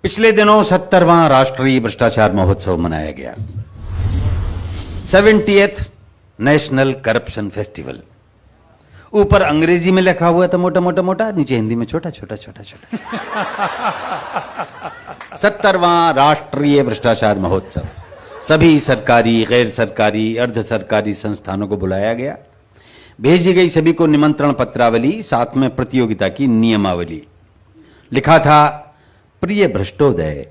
पिछले दिनों 70वां राष्ट्रीय भ्रष्टाचार महोत्सव मनाया गया। 70th national corruption festival. ऊपर अंग्रेजी में लिखा हुआ था मोटा मोटा मोटा, नीचे हिंदी में छोटा छोटा छोटा छोटा। 70वां राष्ट्रीय भ्रष्टाचार महोत्सव। सभी सरकारी, गैर सरकारी, अर्ध सरकारी संस्थानों को बुलाया गया। भेजी गई सभी को निमंत्रण पत्रावली, साथ में प्रतियोगिता की नियमावली। लिखा था प्रिय भ्रष्टोदय।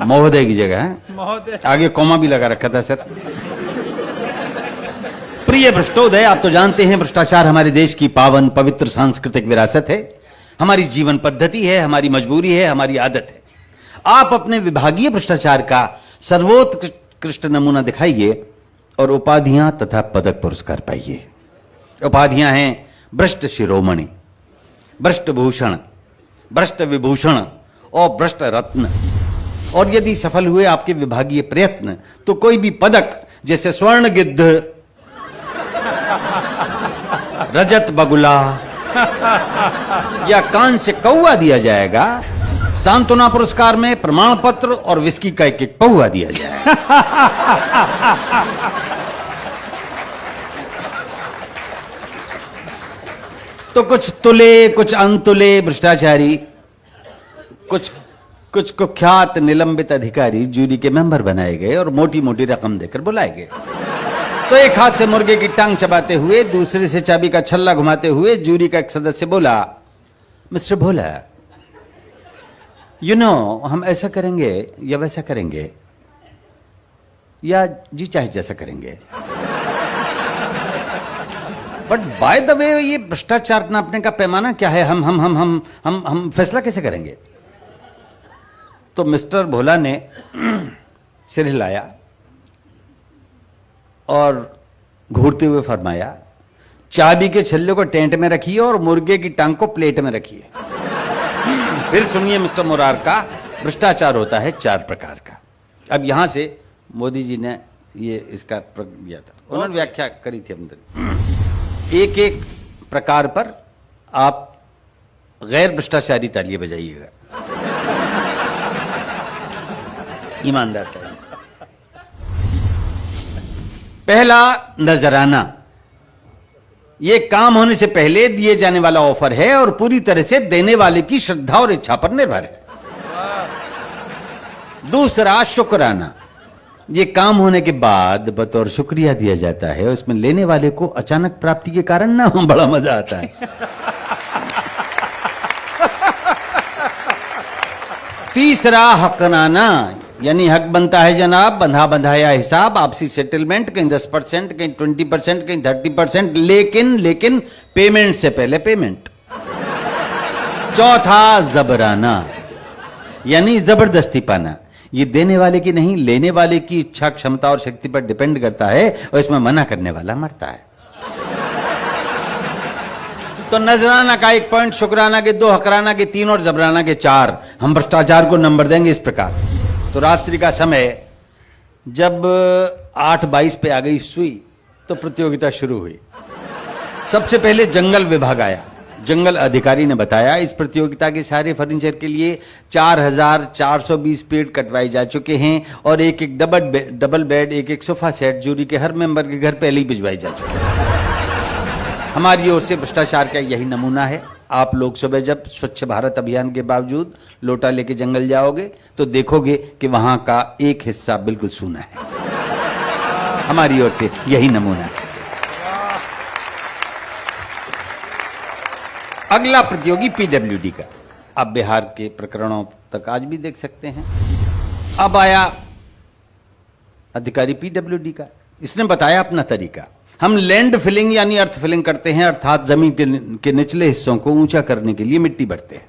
महोदय की जगह है, आगे कॉमा भी लगा रखा था सर। प्रिय भ्रष्टोदय, आप तो जानते हैं भ्रष्टाचार हमारे देश की पावन पवित्र सांस्कृतिक विरासत है, हमारी जीवन पद्धति है, हमारी मजबूरी है, हमारी आदत है। आप अपने विभागीय भ्रष्टाचार का सर्वोत्कृष्ट नमूना दिखाइए और उपाधियां तथा पदक पुरस्कार पाइए। उपाधियां हैं भ्रष्ट शिरोमणि, भ्रष्ट भूषण, भ्रष्ट विभूषण और भ्रष्ट रत्न। और यदि सफल हुए आपके विभागीय प्रयत्न तो कोई भी पदक, जैसे स्वर्ण गिद्ध, रजत बगुला या कांस्य कौवा दिया जाएगा। सांत्वना पुरस्कार में प्रमाण पत्र और विस्की का एक पौवा दिया जाएगा। तो कुछ तुले, कुछ अनतुले भ्रष्टाचारी, कुछ कुख्यात निलंबित अधिकारी जूरी के मेंबर बनाए गए और मोटी मोटी रकम देकर बुलाए गए। तो एक हाथ से मुर्गे की टांग चबाते हुए, दूसरे से चाबी का छल्ला घुमाते हुए जूरी का एक सदस्य बोला, मिस्टर भोला, हम ऐसा करेंगे या वैसा करेंगे, या जी चाहे जैसा करेंगे। बट बाय द वे, ये भ्रष्टाचार नापने का पैमाना क्या है? हम फैसला कैसे करेंगे? तो मिस्टर भोला ने सिर हिलाया और घूरते हुए फरमाया, चाबी के छल्ले को टेंट में रखिए और मुर्गे की टांग को प्लेट में रखिए। फिर सुनिए मिस्टर मुरार का भ्रष्टाचार होता है 4 प्रकार का। अब यहां से मोदी जी ने ये इसका दिया था, उन्होंने व्याख्या करी थी अंदर। एक एक प्रकार पर आप गैर भ्रष्टाचारी तालियां बजाइएगा, ईमानदार तालियां। पहला, नजराना। यह काम होने से पहले दिए जाने वाला ऑफर है और पूरी तरह से देने वाले की श्रद्धा और इच्छा पर निर्भर है। दूसरा, शुक्राना। यह काम होने के बाद बतौर शुक्रिया दिया जाता है, उसमें लेने वाले को अचानक प्राप्ति के कारण ना हो, बड़ा मजा आता है। तीसरा, हकनाना। यानी हक बनता है जनाब, बंधा बंधाया हिसाब, आपसी सेटलमेंट, कहीं 10%, कहीं 20%, कहीं 30%, लेकिन पेमेंट से पहले पेमेंट। चौथा, जबराना। यानी जबरदस्ती पाना। ये देने वाले की नहीं, लेने वाले की इच्छा, क्षमता और शक्ति पर डिपेंड करता है और इसमें मना करने वाला मरता है। तो नजराना का 1 पॉइंट, शुक्राना के 2, हकराना के 3 और जबराना के 4। हम भ्रष्टाचार को नंबर देंगे इस प्रकार। तो रात्रि का समय जब 8:22 पे आ गई सुई तो प्रतियोगिता शुरू हुई। सबसे पहले जंगल विभाग आया। जंगल अधिकारी ने बताया, इस प्रतियोगिता के सारे फर्नीचर के लिए 4420 पेड़ कटवाए जा चुके हैं और एक एक डबल बेड, एक एक सोफा सेट जूरी के हर मेंबर के घर पहले ही भिजवाए जा चुके हैं। हमारी ओर से भ्रष्टाचार का यही नमूना है। आप लोग सुबह जब स्वच्छ भारत अभियान के बावजूद लोटा लेके जंगल जाओगे तो देखोगे कि वहां का एक हिस्सा बिल्कुल सूना है। हमारी ओर से यही नमूना है। अगला प्रतियोगी पीडब्ल्यूडी का। आप बिहार के प्रकरणों तक आज भी देख सकते हैं। अब आया अधिकारी पीडब्ल्यूडी का। इसने बताया अपना तरीका। हम लैंड फिलिंग यानी अर्थ फिलिंग करते हैं, अर्थात जमीन के निचले हिस्सों को ऊंचा करने के लिए मिट्टी भरते हैं।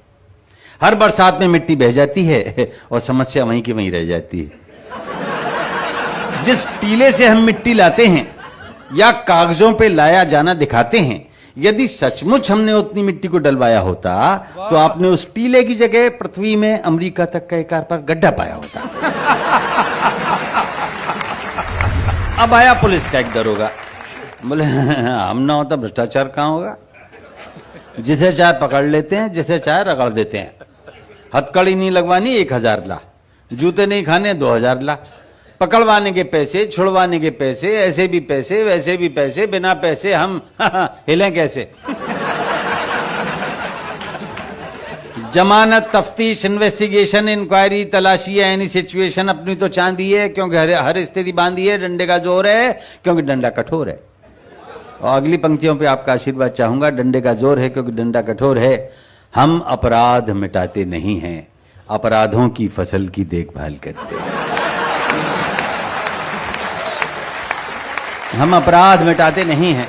हर बरसात में मिट्टी बह जाती है और समस्या वहीं की वहीं रह जाती है। जिस टीले से हम मिट्टी लाते हैं या कागजों पे लाया जाना दिखाते हैं, यदि सचमुच हमने उतनी मिट्टी को डलवाया होता तो आपने उस टीले की जगह पृथ्वी में अमेरिका तक का एक आर पार गड्ढा पाया होता। अब आया पुलिस का एक दरोगा। बोले हम ना होता भ्रष्टाचार कहां होगा। जिसे चाहे पकड़ लेते हैं, जिसे चाहे रगड़ देते हैं। हथकड़ी नहीं लगवानी 1000 ला, जूते नहीं खाने 2000 ला, पकड़वाने के पैसे, छुड़वाने के पैसे, ऐसे भी पैसे वैसे भी पैसे, बिना पैसे हम हिलें कैसे। जमानत, तफ्तीश, इन्वेस्टिगेशन, इंक्वायरी, तलाशी है, एनी सिचुएशन अपनी तो चांदी है क्योंकि हर स्थिति बांधी है, डंडे का जोर है क्योंकि डंडा कठोर है। और अगली पंक्तियों पे आपका आशीर्वाद चाहूंगा। डंडे का जोर है क्योंकि डंडा कठोर है। हम अपराध मिटाते नहीं हैं, अपराधों की फसल की देखभाल करते हैं। हम अपराध मिटाते नहीं हैं,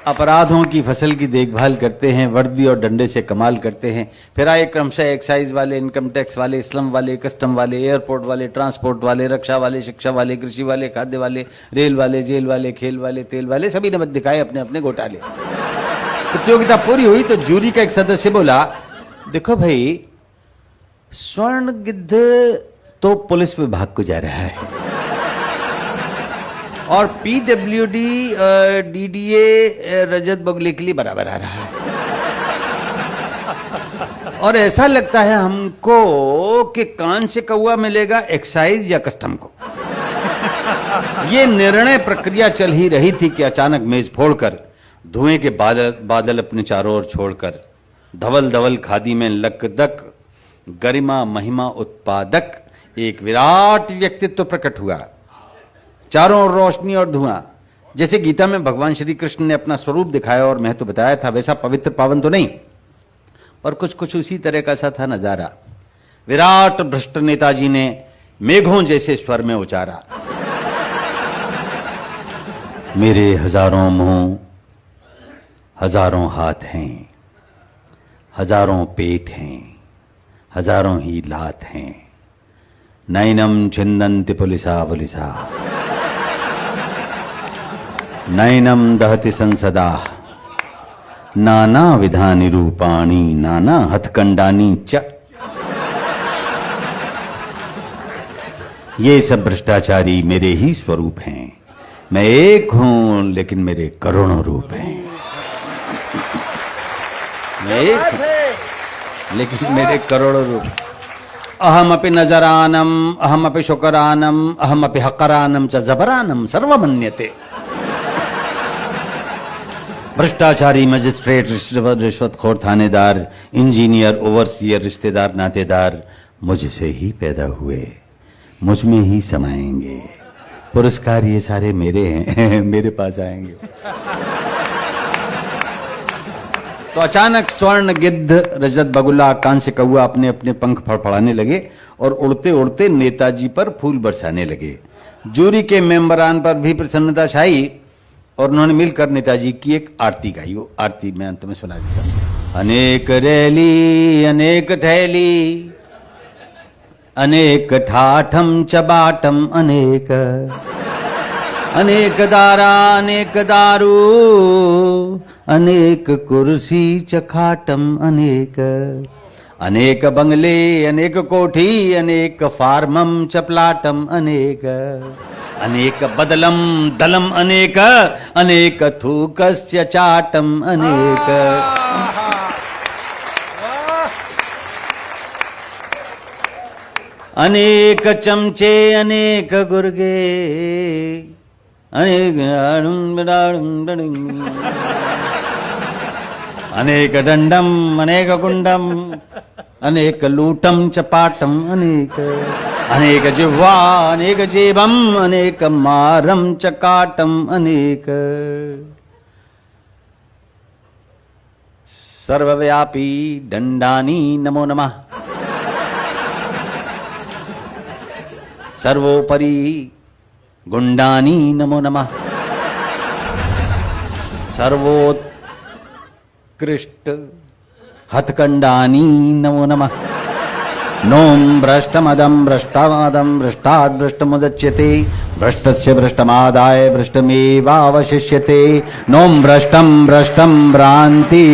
अपराधों की फसल की देखभाल करते हैं, वर्दी और डंडे से कमाल करते हैं। फिर आए क्रमशः एक्साइज वाले, इनकम टैक्स वाले, स्लम वाले, कस्टम वाले, एयरपोर्ट वाले, ट्रांसपोर्ट वाले, रक्षा वाले, शिक्षा वाले, कृषि वाले, खाद्य वाले, रेल वाले, जेल वाले, खेल वाले, तेल वाले, सभी ने दिखाए अपने अपने घोटाले। प्रतियोगिता पूरी हुई तो जूरी का एक सदस्य बोला, देखो भाई, स्वर्ण गिद्ध तो पुलिस विभाग को जा रहा है और पीडब्ल्यूडी डीडीए रजत बगुले के लिए बराबर आ रहा है, और ऐसा लगता है हमको कि कान से कौवा मिलेगा एक्साइज या कस्टम को। ये निर्णय प्रक्रिया चल ही रही थी कि अचानक मेज फोड़कर, धुएं के बादल अपने चारों ओर छोड़कर, धवल धवल खादी में लकदक, गरिमा महिमा उत्पादक एक विराट व्यक्तित्व प्रकट हुआ। चारों ओर रोशनी और धुआं। जैसे गीता में भगवान श्री कृष्ण ने अपना स्वरूप दिखाया और महत्व बताया था, वैसा पवित्र पावन तो नहीं, पर कुछ कुछ उसी तरह का सा था नजारा। विराट भ्रष्ट नेताजी ने मेघों जैसे स्वर में उचारा, मेरे हजारों मुंह, हजारों हाथ हैं, हजारों पेट हैं, हजारों ही लात हैं, नैनम छिन्दन्ति पुलिसा पुलिसा, नैनम दहति संसदा, नाना विधानि रूपाणि, नाना हथकंडानी च। ये सब भ्रष्टाचारी मेरे ही स्वरूप हैं। मैं एक हूं लेकिन मेरे करोड़ों रूप हैं। मैं एक हूं लेकिन मेरे करोड़ों रूप। अहमपि नजरानम, अहमपि शुकरानम, अहमपि हकरानम च जबरानम सर्वमन्यते। भ्रष्टाचारी, मजिस्ट्रेट, रिश्वतखोर, थानेदार, इंजीनियर, ओवरसियर, रिश्तेदार, नातेदार मुझसे ही पैदा हुए, मुझ में ही समाएंगे। पुरस्कार ये सारे मेरे हैं, मेरे पास आएंगे। तो अचानक स्वर्ण गिद्ध, रजत बगुला, कांस्य कौवा अपने अपने पंख फड़फड़ाने लगे और उड़ते उड़ते नेताजी पर फूल बरसाने लगे। जूरी के मेंबरान पर भी प्रसन्नता छाई और उन्होंने मिलकर नेताजी की एक आरती गाई। वो आरती मैं अंत में सुना देता हूं। अनेक रैली, अनेक थैली, अनेक ठाठम चबाटम, अनेक अनेक दारा, अनेक दारू, अनेक कुर्सी चखाटम, अनेक अनेक बंगले, अनेक कोठी, अनेक फार्मम चपलाटम, अनेक अनेक बदलम दलम, अनेक अनेक थूकस्य चाटम, अनेक अनेक चमचे, अनेक गुर्गे, अनेक अनेक दंडम, अनेक कुंडम, अनेक लूटम चपाटम, अनेक अनेक जिह्वा, अनेक जीवम, अनेक मारम चकाटम, अनेक सर्वव्यापी दंडानी नमो नमः, सर्वोपरि गुंडानी नमो नमः, सर्वोत्कृष्ट हथकंडानी नमो नमः। नोम भ्रष्टमदम भ्रष्टादम भ्रष्टाद् भ्रष्टमुदच्यते, भ्रष्टस्य भ्रष्टमादाय भ्रष्टमेवावशिष्यते। नोम भ्रष्टम भ्रष्टम भ्रांति